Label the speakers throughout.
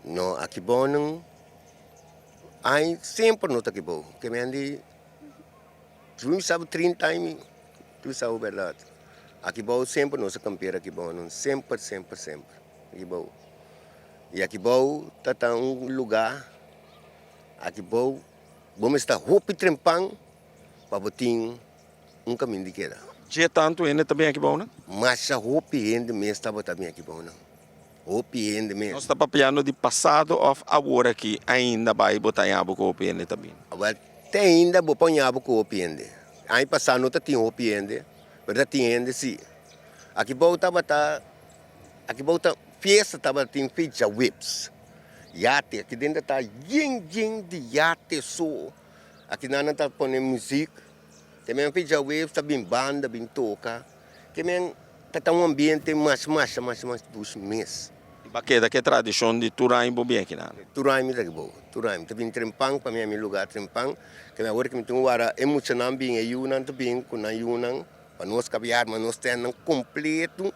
Speaker 1: No, aqui bom não. Ai, sempre não tá aqui bom. Que me andi, tu sabe 30 anos, tu sabe a verdade. Aqui bom sempre não se compara aqui bom, não sempre. Aqui bom. E aqui bom tá um lugar, aqui bom, vamos estar roupa e trempang para botar um caminho de queda.
Speaker 2: Já tanto ainda também aqui bom, né?
Speaker 1: Mas a roupa ainda mesmo estava também aqui bom, não. Roupa ainda mesmo.
Speaker 2: Nós estamos falando de passado of agora que ainda vai botar em abo com o PN também.
Speaker 1: Agora tem ainda vou pôr abo com roupa ainda. Aí passando não tem roupa ainda, mas tem ainda sim. Aqui bom aqui bom festa estava tem feita whips. Yate, aqui dentro está de yate só. Aqui não está pondo música. Também feita whips, está bem banda, bem toca. Também está um ambiente mais 2 meses.
Speaker 2: Baqueda que é tradição de Turai bem aqui na.
Speaker 1: Turai me dá bom. Turai, tá bem trempang para mim lugar trempang. Que agora que me tenho agora emocionante bem é Yunnan também com a Yunnan para nós caminhar, mas nós temos completo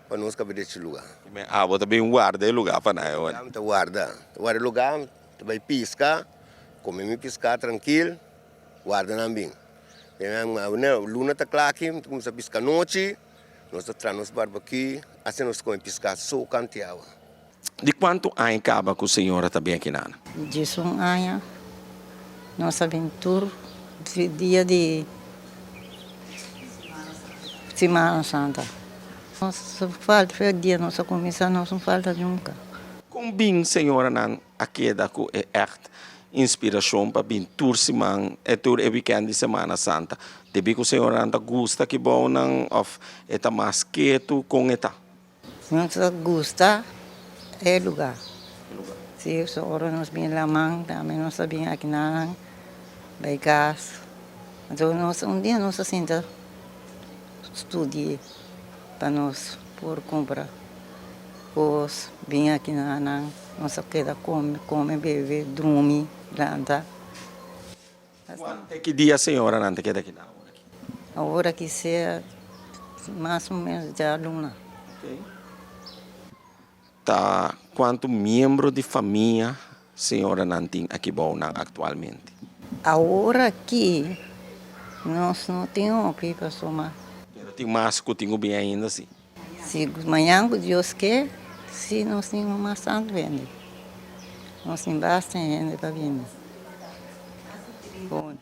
Speaker 1: para nós caber desse lugar.
Speaker 2: Ah, vou também guarda o lugar para nós.
Speaker 1: Tá guarda lugar, tu vai piscar, comer piscar tranquilo, guarda também. Luna tá claro aqui, começa a piscar noite, nós trazemos barbecue, assim nós comemos piscar só canteava.
Speaker 2: De quanto ano acaba com a senhora também aqui na?
Speaker 3: De um ano, nossa aventura, dia de Semana Santa. Nossa falta, foi dia nossa comissão, não falta nunca.
Speaker 2: Com bem senhora nan aqui da com é echt inspiração para bem tour semana, é tour é weekend de Semana Santa. Debi que a senhora nan gosta que bom nan of eta mais quieto com eta.
Speaker 3: Nossa gosta é lugar. Se a hora nós bem lá mão, também nós bem aqui na vai casa. Então nós dia nós senta estudar para nós por comprar. Pois bem aqui na nossa queda come, bebe, dorme, lanta.
Speaker 2: É que dia a senhora nan te queda aqui na?
Speaker 3: A hora que seja mais ou menos de aluna.
Speaker 2: Tá quanto membro de família a senhora nan tem aqui bom nan atualmente?
Speaker 3: A hora que nós não temos pipa somar.
Speaker 2: Tem mais que tenho bem ainda assim.
Speaker 3: Se amanhã Deus quer, se nós temos mais santo vende. Nós temos bastante gente para vender.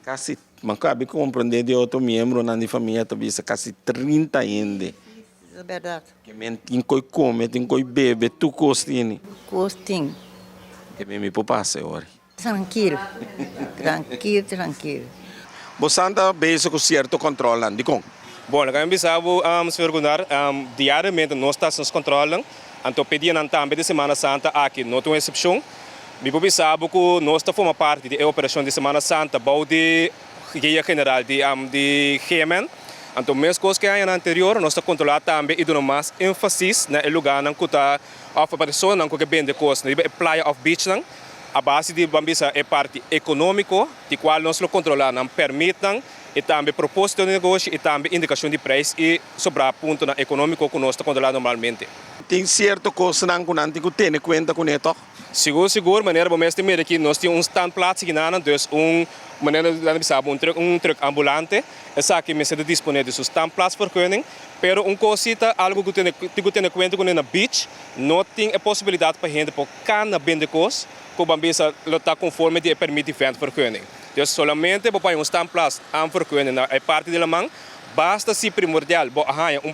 Speaker 2: Quase, mas cabe compreender de outro membro na família também, quase 30 ainda.
Speaker 3: É verdade.
Speaker 2: Que tem que comer, tem que beber, tu costine.
Speaker 3: Gostinho.
Speaker 2: Que me passa agora.
Speaker 3: Tranquilo. Tranquilo.
Speaker 2: Você anda bem com certo controle, de como?
Speaker 4: Bom, kami bisa se perguntar, diariamente nós estamos controlando, então pedindo também de Semana Santa aqui, não tem exceção. Me sabe que nós estamos parte da operação de Semana Santa, bom de guia general de GMN. Então, mesmo coisa que no anterior, nós estamos controlando também e dando mais ênfase no lugar na que está a pessoa na que vende coisas, na Playa of Beach, a base de Bambisa é parte econômica, de qual nós controlamos, permitem e também propósito de negócio e também indicação de preço e sobre o ponto econômico que nós estamos controlando normalmente.
Speaker 2: Tem certo coisa que não tem que ter conta com isso?
Speaker 4: Seguro, maneira bom mesmo aqui nós temos standplaats aqui na então maneira um truck ambulante, essa aqui me sendo disponível os standplaats por vergunning, pero cosita algo que tem que ter conta com na beach, não tem a possibilidade para gente por cana vender coisas, que bambisa está conforme de permite venda vergunning. Então solamente para um standplaats aan vergunning na parte da mão, basta se primordial,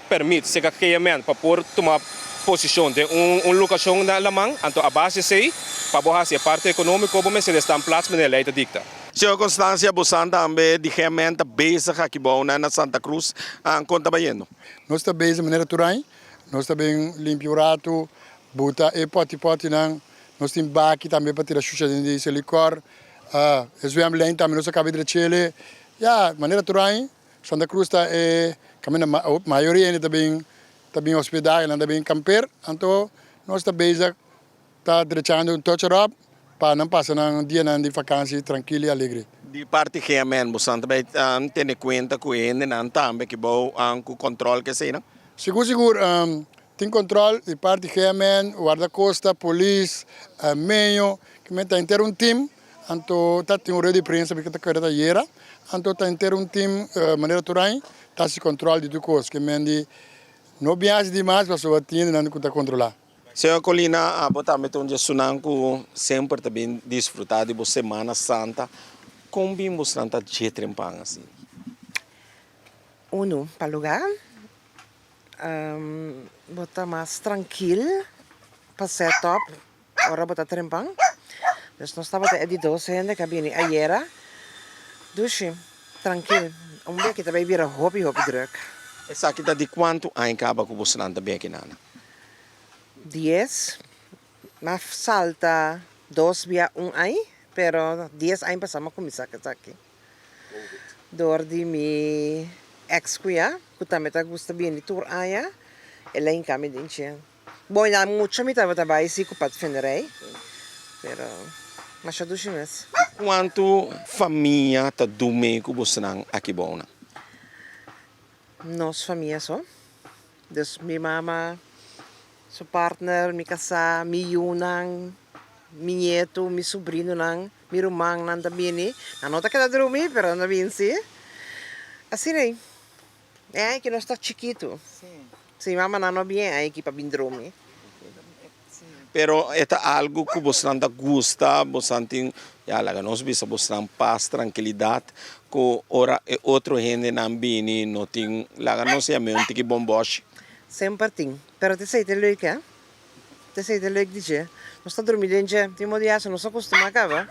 Speaker 4: permite se que para por tomar posição de locação na lamang, então a base sei para borrar se a parte econômica como se estão plaats na lei dicta.
Speaker 2: Senhor Constância Bussan também de realmente bezig aqui bom na Santa Cruz, conta baiano.
Speaker 5: Nós estamos bezig maneira Turai, nós estamos limpo o rato, bota e poti não, nós temos baki também para tirar xuxa de licor, esvemos lento também nós acabamos de Chile, maneira Turai, Santa Cruz está caminho a maioria também hospedagem, também camper, então nós estamos bezig, está deixando touch-up para não passar um dia de vacância tranquilo e alegre.
Speaker 2: De parte que é mesmo, você também tem conta com ele, não também que bom com controle que sei, não?
Speaker 5: Seguro, tem controle de parte GMN, guarda-costa, polícia, meio, que está inteiro team, anto tá tem rede de prensa porque tá querendo era, anto tá inteiro team maneira turai, tá se controle de tudo coisa, que mendi não viaja demais, mas só atende não que tá controlar.
Speaker 2: Senhor Colina, a botar meton de sunanco sempre também desfrutar de boa Semana Santa. Como bem você não tá de trempang assim?
Speaker 6: Uno, para lugar, botar mais tranquilo, para setup, ora botar trempang. Dus nós estava até de 12 ainda, que bem ayer, dus tranquilo. Dia que também vira hobby druk.
Speaker 2: Essa aqui tá de quanto acaba com você não tá bem aqui nana?
Speaker 6: 10, mas salta 2 via ai, pero 10 ai passamos com misa aqui. Door di mi ex kuya, kutame ta gusta bien di tour aya, ela in kami din siya. Boy na mucho mi tava tabay si kupat fenerei, pero masyado sinas.
Speaker 2: Quanto família tá dume com você não aqui bom?
Speaker 6: Nos família so. Dus mi mama, su partner, mi kasa, mi yunang, mi nieto, mi sobrino nang, mi rumang nang tabini. Nanota ka na drumi, pero nabin si. Assim aí. É que nós está chiquito. Sim, mama não bem aí que para bindrome.
Speaker 2: Pero é algo que você não gosta, você tem, já lá nós bisa você não paz, tranquilidade, que ora outro gente não bini, não tem, lá nós é meio que bomboche.
Speaker 6: Sempre tem. Pero te sei te leuk, hè? Te sei te leuk, dice. Nós está dormindo, tem uma dia, nós acostuma acaba.